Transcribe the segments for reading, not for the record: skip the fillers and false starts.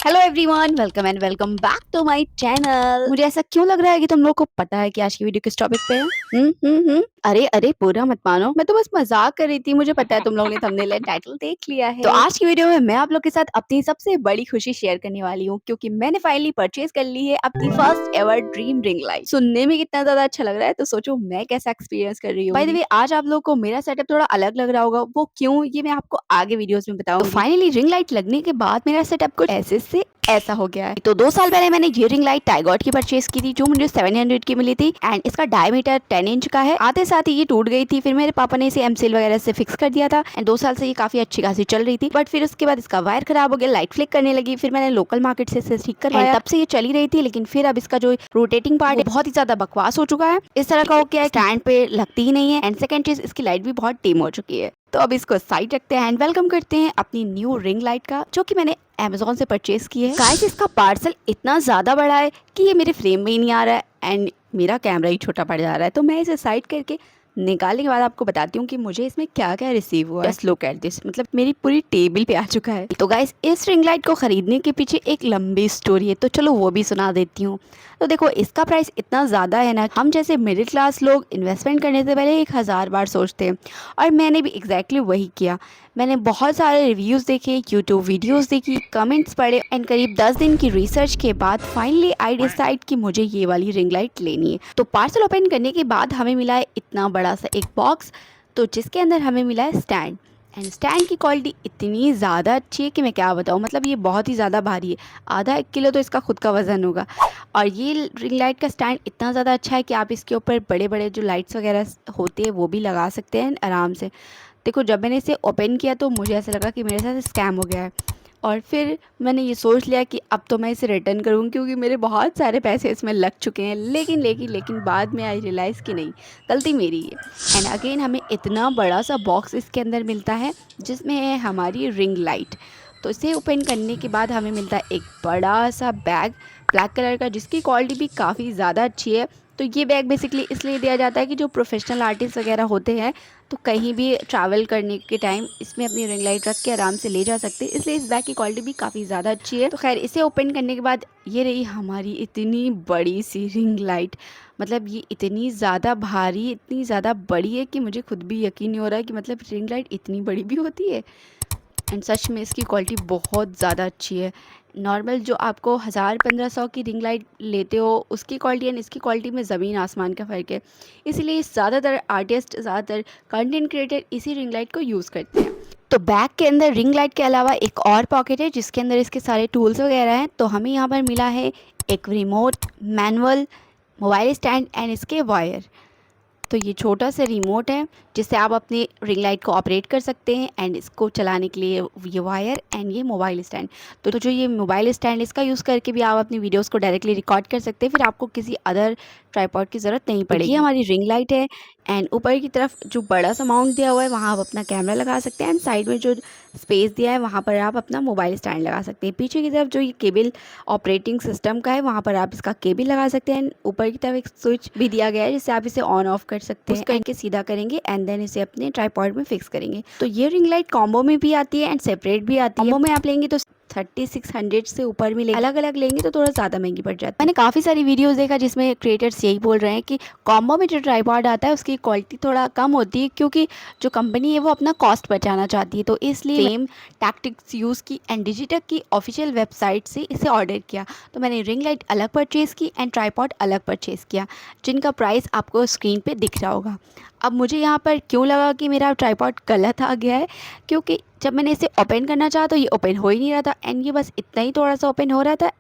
Hello everyone, welcome and welcome back to my channel. मुझे ऐसा क्यों लग रहा है कि तुम लोग को पता है कि आज की वीडियो किस टॉपिक पे है? अरे अरे, पूरा मत मानो, मैं तो बस मजाक कर रही थी। मुझे पता है तुम लोगों ने थंबनेल एंड टाइटल देख लिया है। तो आज की वीडियो में मैं आप लोग के साथ अपनी सबसे बड़ी खुशी शेयर करने वाली हूँ, क्योंकि मैंने फाइनली परचेज कर ली है अपनी first ever dream ring light. सुनने में कितना ज्यादा अच्छा लग रहा है, तो सोचो मैं कैसा एक्सपीरियंस कर रही हूँ। बाय द वे, आज आप लोग को मेरा सेटअप थोड़ा अलग लग रहा होगा, वो क्यों ये मैं आपको आगे वीडियोस में बताऊंगी। तो फाइनली रिंग लाइट लगने के बाद मेरा सेटअप कुछ ऐसे से ऐसा हो गया है। तो 2 साल पहले मैंने ये रिंग लाइट टाइगॉट की परचेज की थी, जो मुझे 700 की मिली थी एंड इसका डायमीटर 10 इंच का है। आते साथ ही ये टूट गई थी, फिर मेरे पापा ने इसे एमसील वगैरह से फिक्स कर दिया था एंड 2 साल से ये काफी अच्छी खासी चल रही थी। बट फिर उसके बाद इसका वायर खराब हो गया, लाइट फ्लिक करने लगी। फिर मैंने लोकल मार्केट से इसे ठीक करवाया, तब से ये चली रही थी। लेकिन फिर अब इसका जो रोटेटिंग पार्ट है बहुत ही ज्यादा बकवास हो चुका है। इस तरह का हो गया है, स्टैंड पे लगती ही नहीं है एंड सेकंड चीज, इसकी लाइट भी बहुत डिम हो चुकी है। तो अब इसको साइड रखते हैं एंड वेलकम करते हैं अपनी न्यू रिंग लाइट का, जो कि मैंने Amazon से परचेज की है। गाइस, इसका पार्सल इतना ज़्यादा बड़ा है कि ये मेरे फ्रेम में ही नहीं आ रहा है एंड मेरा कैमरा ही छोटा पड़ जा रहा है। तो मैं इसे साइड करके निकालने के बाद आपको बताती हूँ कि मुझे इसमें क्या क्या रिसीव हुआ है। जस्ट लुक एट दिस, मतलब मेरी पूरी टेबल पे आ चुका है। तो गाइस, इस रिंग लाइट को खरीदने के पीछे एक लंबी स्टोरी है, तो चलो वो भी सुना देती हूँ। तो देखो, इसका प्राइस इतना ज़्यादा है ना, हम जैसे मिडिल क्लास लोग इन्वेस्टमेंट करने से पहले 1000 बार सोचते हैं। और मैंने भी एग्जैक्टली वही किया। मैंने बहुत सारे रिव्यूज़ देखे, यूट्यूब वीडियोस देखी, कमेंट्स पढ़े एंड करीब 10 दिन की रिसर्च के बाद फाइनली आई डिसाइड कि मुझे ये वाली रिंग लाइट लेनी है। तो पार्सल ओपन करने के बाद हमें मिला है इतना बड़ा सा एक बॉक्स, तो जिसके अंदर हमें मिला है स्टैंड एंड स्टैंड की क्वालिटी इतनी ज़्यादा अच्छी है कि मैं क्या बताऊँ। मतलब ये बहुत ही ज़्यादा भारी है, आधा 1 किलो तो इसका खुद का वज़न होगा। और ये रिंग लाइट का स्टैंड इतना ज़्यादा अच्छा है कि आप इसके ऊपर बड़े बड़े जो लाइट्स वगैरह होते हैं वो भी लगा सकते हैं आराम से। देखो, जब मैंने इसे ओपन किया तो मुझे ऐसा लगा कि मेरे साथ स्कैम हो गया है। और फिर मैंने ये सोच लिया कि अब तो मैं इसे रिटर्न करूँ, क्योंकि मेरे बहुत सारे पैसे इसमें लग चुके हैं। लेकिन बाद में आई रियलाइज़ कि नहीं, गलती मेरी है। एंड अगेन हमें इतना बड़ा सा बॉक्स इसके अंदर मिलता है, जिसमें है हमारी रिंग लाइट। तो इसे ओपन करने के बाद हमें मिलता है एक बड़ा सा बैग ब्लैक कलर का, जिसकी क्वालिटी भी काफ़ी ज़्यादा अच्छी है। तो ये बैग बेसिकली इसलिए दिया जाता है कि जो प्रोफेशनल आर्टिस्ट वगैरह होते हैं, तो कहीं भी ट्रैवल करने के टाइम इसमें अपनी रिंग लाइट रख के आराम से ले जा सकते हैं। इसलिए इस बैग की क्वालिटी भी काफ़ी ज़्यादा अच्छी है। तो खैर, इसे ओपन करने के बाद ये रही हमारी इतनी बड़ी सी रिंग लाइट। मतलब ये इतनी ज़्यादा भारी, इतनी ज़्यादा बड़ी है कि मुझे खुद भी यकीन नहीं हो रहा है कि मतलब रिंग लाइट इतनी बड़ी भी होती है। एंड सच में इसकी क्वालिटी बहुत ज़्यादा अच्छी है। नॉर्मल जो आपको 1000-1500 की रिंग लाइट लेते हो, उसकी क्वालिटी एंड इसकी क्वालिटी में ज़मीन आसमान का फ़र्क है। इसीलिए ज़्यादातर आर्टिस्ट, ज़्यादातर कंटेंट क्रिएटर इसी रिंग लाइट को यूज़ करते हैं। तो बैग के अंदर रिंग लाइट के अलावा एक और पॉकेट है, जिसके अंदर इसके सारे टूल्स वगैरह हैं। तो हमें यहाँ पर मिला है एक remote, manual, mobile stand and इसके वायर। तो ये छोटा सा रिमोट है, जिससे आप अपनी रिंग लाइट को ऑपरेट कर सकते हैं एंड इसको चलाने के लिए ये वायर एंड ये मोबाइल स्टैंड। तो जो ये मोबाइल स्टैंड, इसका यूज़ करके भी आप अपनी वीडियोस को डायरेक्टली रिकॉर्ड कर सकते हैं। फिर आपको किसी अदर ट्राइपॉड की ज़रूरत नहीं पड़ेगी। ये हमारी रिंग लाइट है एंड ऊपर की तरफ जो बड़ा सा माउंट दिया हुआ है, वहाँ आप अपना कैमरा लगा सकते हैं एंड साइड में जो स्पेस दिया है, वहाँ पर आप अपना मोबाइल स्टैंड लगा सकते हैं। पीछे की तरफ जो ये केबल ऑपरेटिंग सिस्टम का है, वहाँ पर आप इसका केबल लगा सकते हैं। ऊपर की तरफ एक स्विच भी दिया गया है, जिससे आप इसे ऑन ऑफ कर सकते हैं। करके सीधा करेंगे एंड देन इसे अपने ट्राइपॉड में फिक्स करेंगे। तो ये रिंग लाइट कॉम्बो में भी आती है एंड सेपरेट भी आती है। कॉम्बो में आप लेंगे तो 3600 से ऊपर मिलेगी, अलग अलग लेंगे तो थोड़ा ज़्यादा महंगी पड़ जाती है। मैंने काफ़ी सारी वीडियोस देखा जिसमें क्रिएटर्स यही बोल रहे हैं कि कॉम्बो में जो ट्राइपॉड आता है उसकी क्वालिटी थोड़ा कम होती है, क्योंकि जो कंपनी है वो अपना कॉस्ट बचाना चाहती है। तो इसलिए सेम टैक्टिक्स यूज़ की एंड डिजिटेक की ऑफिशियल वेबसाइट से इसे ऑर्डर किया। तो मैंने रिंग लाइट अलग परचेज़ की एंड ट्राइपॉड अलग परचेज़ किया, जिनका प्राइस आपको स्क्रीन पर दिख रहा होगा। अब मुझे यहाँ पर क्यों लगा कि मेरा ट्राइपॉड गलत आ गया है, क्योंकि जब मैंने इसे ओपन करना चाहा तो ये ओपन हो ही नहीं रहा था एंड ये बस इतना ही थोड़ा सा ओपन हो रहा था।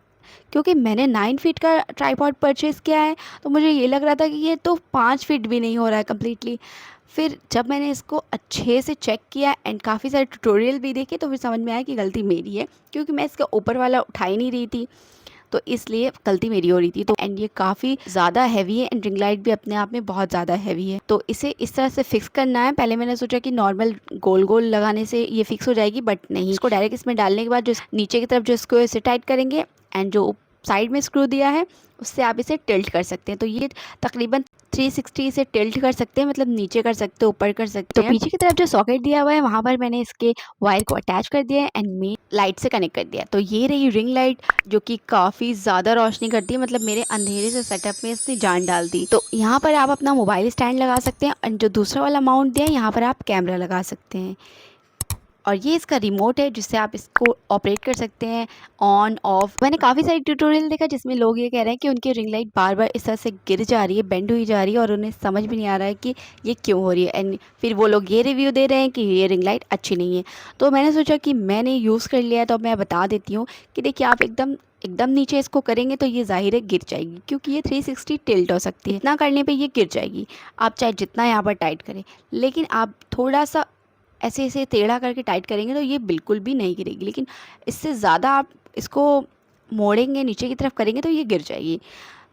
क्योंकि मैंने 9 फीट का ट्राइपॉड परचेज़ किया है, तो मुझे ये लग रहा था कि ये तो 5 फीट भी नहीं हो रहा है कम्प्लीटली। फिर जब मैंने इसको अच्छे से चेक किया एंड काफ़ी सारे ट्यूटोरियल भी देखे, तो फिर समझ में आया कि गलती मेरी है, क्योंकि मैं इसका ऊपर वाला उठा ही नहीं रही थी। तो इसलिए गलती मेरी हो रही थी। तो एंड ये काफ़ी ज़्यादा हैवी है एंड रिंग लाइट भी अपने आप में बहुत ज़्यादा हैवी है। तो इसे इस तरह से फिक्स करना है। पहले मैंने सोचा कि नॉर्मल गोल गोल लगाने से ये फिक्स हो जाएगी, बट नहीं, इसको डायरेक्ट इसमें डालने के बाद जो नीचे की तरफ जो इसको इसे टाइट करेंगे एंड जो साइड में स्क्रू दिया है उससे आप इसे टिल्ट कर सकते हैं। तो ये तकरीबन 360 इसे टिल्ट कर सकते हैं, मतलब नीचे कर सकते हैं, ऊपर कर सकते हैं। तो पीछे की तरफ जो सॉकेट दिया हुआ है वहाँ पर मैंने इसके वायर को अटैच कर दिया है एंड मेन लाइट से कनेक्ट कर दिया। तो ये रही रिंग लाइट जो कि काफ़ी ज़्यादा रोशनी करती है, मतलब मेरे अंधेरे से सेटअप में इसने जान डाल दी। तो यहाँ पर आप अपना मोबाइल स्टैंड लगा सकते हैं और जो दूसरा वाला माउंट दिया है यहाँ पर आप कैमरा लगा सकते हैं। और ये इसका रिमोट है जिससे आप इसको ऑपरेट कर सकते हैं ऑन ऑफ। मैंने काफ़ी सारे ट्यूटोरियल देखा जिसमें लोग ये कह रहे हैं कि उनकी रिंग लाइट बार बार इस तरह से गिर जा रही है, बेंड हुई जा रही है और उन्हें समझ भी नहीं आ रहा है कि ये क्यों हो रही है। एंड फिर वो लोग ये रिव्यू दे रहे हैं कि ये रिंग लाइट अच्छी नहीं है। तो मैंने सोचा कि मैंने यूज़ कर लिया है तो मैं बता देती हूँ कि देखिए आप एकदम एकदम नीचे इसको करेंगे तो ये ज़ाहिर है गिर जाएगी, क्योंकि ये 360 टिल्ट हो सकती है। इतना करने पे ये गिर जाएगी, आप चाहे जितना यहाँ पर टाइट करें। लेकिन आप थोड़ा सा ऐसे ऐसे टेढ़ा करके टाइट करेंगे तो ये बिल्कुल भी नहीं गिरेगी, लेकिन इससे ज़्यादा आप इसको मोड़ेंगे, नीचे की तरफ करेंगे तो ये गिर जाएगी।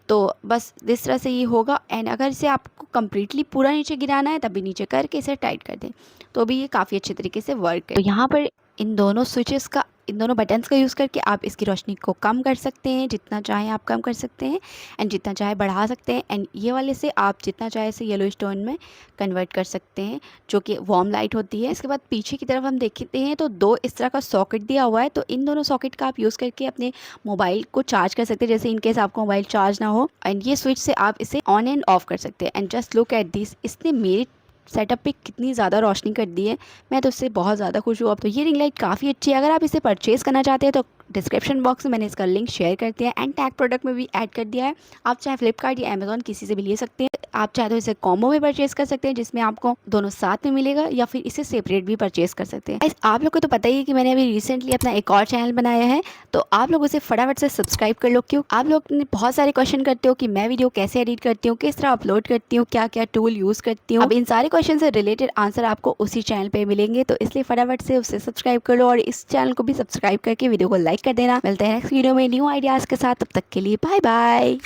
तो बस इस तरह से ये होगा। एंड अगर इसे आपको कम्प्लीटली पूरा नीचे गिराना है तभी नीचे करके इसे टाइट कर दें, तो भी ये काफ़ी अच्छे तरीके से वर्क है। तो यहाँ पर इन दोनों बटन्स का यूज़ करके आप इसकी रोशनी को कम कर सकते हैं, जितना चाहें आप कम कर सकते हैं एंड जितना चाहे बढ़ा सकते हैं। एंड ये वाले से आप जितना चाहे इसे येलो स्टोन में कन्वर्ट कर सकते हैं, जो कि वार्म लाइट होती है। इसके बाद पीछे की तरफ हम देखते हैं तो दो इस तरह का सॉकेट दिया हुआ है, तो इन दोनों सॉकेट का आप यूज़ करके अपने मोबाइल को चार्ज कर सकते हैं, जैसे इन केस आपको मोबाइल चार्ज ना हो। एंड ये स्विच से आप इसे ऑन एंड ऑफ कर सकते हैं। And just look at this, इसने मेरे सेटअप पे कितनी ज़्यादा रोशनी कर दी है, मैं तो इससे बहुत ज़्यादा खुश हूँ। अब तो ये रिंग लाइट काफ़ी अच्छी है। अगर आप इसे परचेज़ करना चाहते हैं तो डिस्क्रिप्शन बॉक्स में मैंने इसका लिंक शेयर कर दिया है एंड टैग प्रोडक्ट में भी ऐड कर दिया है। आप चाहे फ्लिपकार्ट या अमेज़ॉन किसी से भी ले सकते हैं। आप चाहे तो इसे कॉम्बो में परचेज़ कर सकते हैं जिसमें आपको दोनों साथ में मिलेगा, या फिर इसे सेपरेट भी परचेज़ कर सकते हैं। Guys, आप लोग को तो पता ही है कि मैंने अभी रिसेंटली अपना एक और चैनल बनाया है, तो आप लोग उसे फटाफट से सब्सक्राइब कर लो। क्यों आप लोग ने बहुत सारे क्वेश्चन करते हो कि मैं वीडियो कैसे एडिट करती हूँ, किस तरह अपलोड करती हूँ, क्या क्या टूल यूज़ करती हूँ। अब इन सारे क्वेश्चन से रिलेटेड आंसर आपको उसी चैनल पे मिलेंगे, तो इसलिए फटाफट से उसे सब्सक्राइब कर लो और इस चैनल को भी सब्सक्राइब करके वीडियो को लाइक कर देना। मिलते हैं नेक्स्ट वीडियो में न्यू आइडियाज़ के साथ, तब तक के लिए बाय बाय।